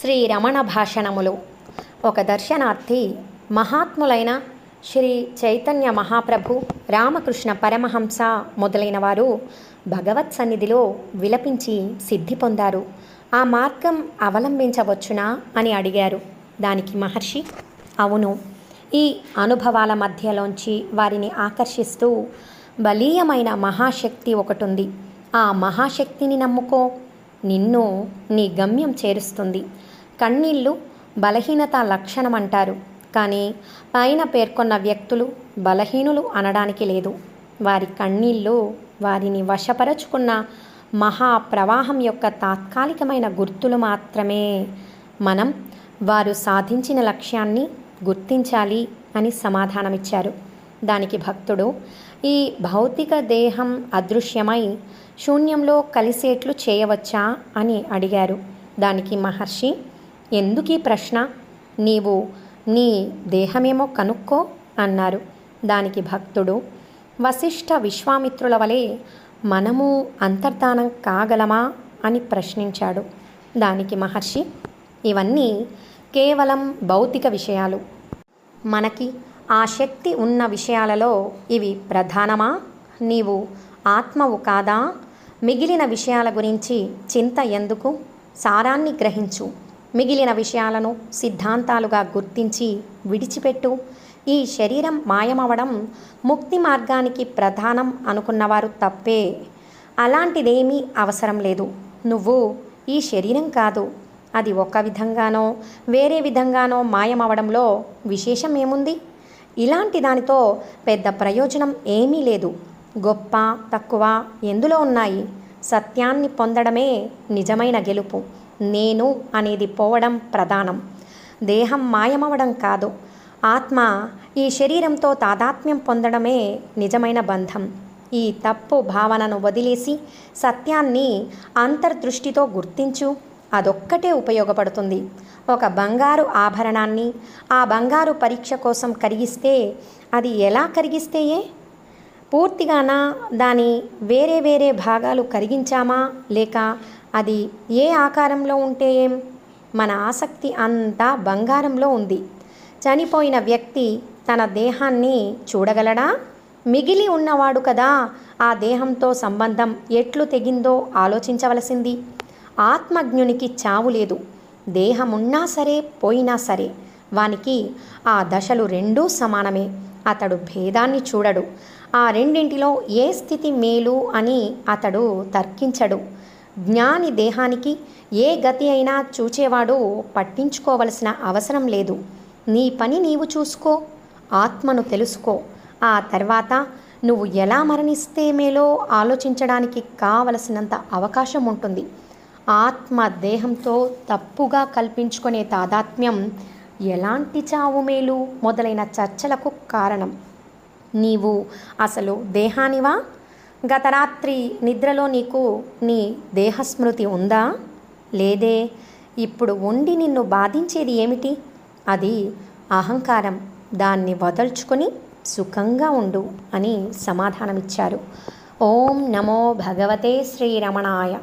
శ్రీ రమణ భాషణములు. ఒక దర్శనార్థి మహాత్ములైన శ్రీ చైతన్య మహాప్రభు, రామకృష్ణ పరమహంస మొదలైన వారు భగవత్ సన్నిధిలో విలపించి సిద్ధి పొందారు. ఆ మార్గం అవలంబించవచ్చునా అని అడిగారు. దానికి మహర్షి, అవును, ఈ అనుభవాల మధ్యలోంచి వారిని ఆకర్షిస్తూ బలీయమైన మహాశక్తి ఒకటుంది. ఆ మహాశక్తిని నమ్ముకో, నిన్ను నీ గమ్యం చేరుస్తుంది. కన్నీళ్ళు బలహీనత లక్షణం అంటారు, కానీ పైన పేర్కొన్న వ్యక్తులు బలహీనులు అనడానికి లేదు. వారి కన్నీళ్ళు వారిని వశపరచుకున్న మహాప్రవాహం యొక్క తాత్కాలికమైన గుర్తులు మాత్రమే. మనం వారు సాధించిన లక్ష్యాన్ని గుర్తించాలి అని సమాధానమిచ్చారు. దానికి భక్తుడు, ఈ భౌతిక దేహం అదృశ్యమై శూన్యంలో కలిసేట్లు చేయవచ్చా అని అడిగారు. దానికి మహర్షి, ఎందుకీ ప్రశ్న? నీవు నీ దేహమేమో కనుక్కో అన్నారు. దానికి భక్తుడు, వశిష్ఠ విశ్వామిత్రుల వలె మనము అంతర్ధానం కాగలమా అని ప్రశ్నించాడు. దానికి మహర్షి, ఇవన్నీ కేవలం భౌతిక విషయాలు. మనకి ఆ శక్తి ఉన్న విషయాలలో ఇవి ప్రధానమా? నీవు ఆత్మవు కాదా? మిగిలిన విషయాల గురించి చింత ఎందుకు? సారాన్ని గ్రహించు. మిగిలిన విషయాలను సిద్ధాంతాలుగా గుర్తించి విడిచిపెట్టు. ఈ శరీరం మాయమవడం ముక్తి మార్గానికి ప్రధానం అనుకున్నవారు తప్పే. అలాంటిదేమీ అవసరం లేదు. నువ్వు ఈ శరీరం కాదు. అది ఒక విధంగానో వేరే విధంగానో మాయమవడంలో విశేషం ఏముంది? ఇలాంటి దానితో పెద్ద ప్రయోజనం ఏమీ లేదు. గొప్ప తక్కువ ఎందులో ఉన్నాయి? సత్యాన్ని పొందడమే నిజమైన గెలుపు. నేను అనేది పోవడం ప్రధానం. దేహం మాయమవడం కాదు. ఆత్మ ఈ శరీరంతో తాదాత్మ్యం పొందడమే నిజమైన బంధం. ఈ తప్పు భావనను వదిలేసి సత్యాన్ని అంతర్దృష్టితో గుర్తించు. అదొక్కటే ఉపయోగపడుతుంది. ఒక బంగారు ఆభరణాన్ని ఆ బంగారు పరీక్ష కోసం కరిగిస్తే అది ఎలా కరిగిస్తేయే? పూర్తిగానా దాని వేరే వేరే భాగాలు కరిగించామా, లేక అది ఏ ఆకారంలో ఉంటే ఏం? మన ఆసక్తి అంతా బంగారంలో ఉంది. చనిపోయిన వ్యక్తి తన దేహాన్ని చూడగలడా? మిగిలి ఉన్నవాడు కదా ఆ దేహంతో సంబంధం ఎట్లు తెగిందో ఆలోచించవలసింది. ఆత్మజ్ఞునికి చావు లేదు. దేహమున్నా సరే పోయినా సరే వానికి ఆ దశలు రెండూ సమానమే. అతడు భేదాన్ని చూడడు. ఆ రెండింటిలో ఏ స్థితి మేలు అని అతడు తర్కించడు. జ్ఞాని దేహానికి ఏ గతి అయినా చూచేవాడు పట్టించుకోవలసిన అవసరం లేదు. నీ పని నీవు చూసుకో, ఆత్మను తెలుసుకో. ఆ తర్వాత నువ్వు ఎలా మరణిస్తే మేలో ఆలోచించడానికి కావలసినంత అవకాశం ఉంటుంది. ఆత్మ దేహంతో తప్పుగా కల్పించుకునే తాదాత్మ్యం ఎలాంటి చావు మేలు మొదలైన చర్చలకు కారణం. నీవు అసలు దేహానివా? గత రాత్రి నిద్రలో నీకు నీ దేహస్మృతి ఉందా? లేదే. ఇప్పుడు ఉండి నిన్ను బాధించేది ఏమిటి? అది అహంకారం. దాన్ని వదల్చుకొని సుఖంగా ఉండు అని సమాధానమిచ్చారు. ఓం నమో భగవతే శ్రీరమణాయ.